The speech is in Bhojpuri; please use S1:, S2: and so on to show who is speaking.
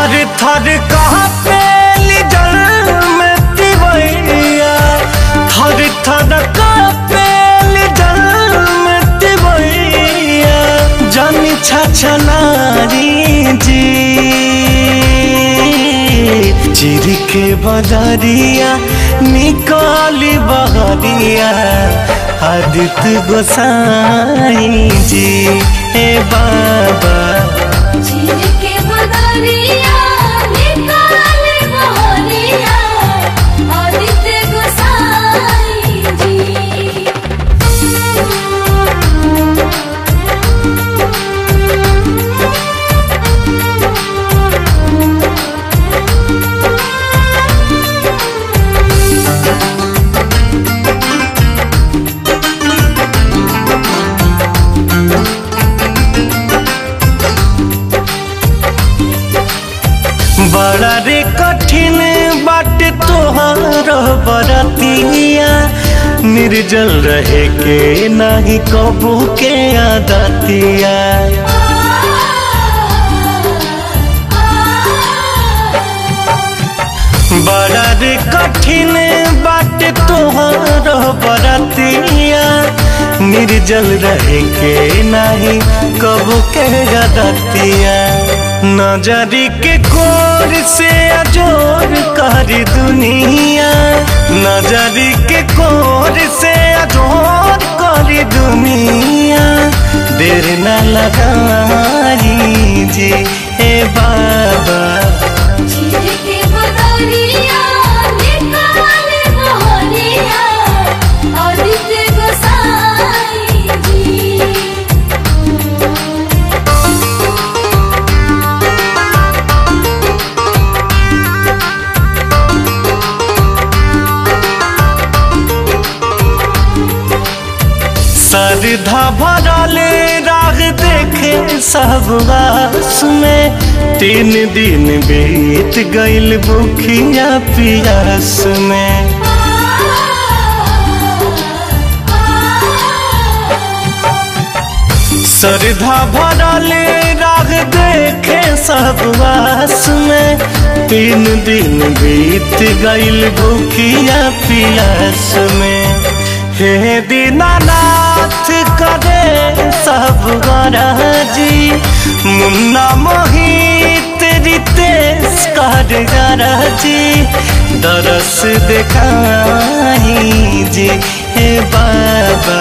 S1: थर थर कहाँ पेली जल में तिवैया, थर थर कहाँ पेली जल में तिवैया, जानी छछनारी जी चिर के बदरिया निकाली बहरिया आदित्य गोसाई जी। हे बाबा
S2: चिर के बदरिया निकाली बहरिया आदित्य गोसाई जी।
S1: बड़ा रे कठिन बाट तोहार बरतिया, निर्जल रहे के नहीं कबू के आदतिया। बड़ा रे कठिन बाट तोहार बरतिया, निर्जल रहे के नहीं कबू के आदतिया। नजरी के कोर से अजोर कर दुनिया, नजरी के कोर से अजोर कर दुनिया, देर न लगाई जी। हे बाबा
S2: चिर के बदरिया निकाली बहरिया आदित्य गोसाई जी।
S1: श्रद्धा भरले राग देखे सब आस में, 3 दिन बीत गइल भूखिया पियास में। श्रद्धा भरले राग देखे सब आस में, 3 दिन बीत गइल भूखिया पियास में। हे दीनानाथ करे सब गरजी, मुन्ना मोहित रितेश कर गरजी, दरस दिखाई जी। हे बाबा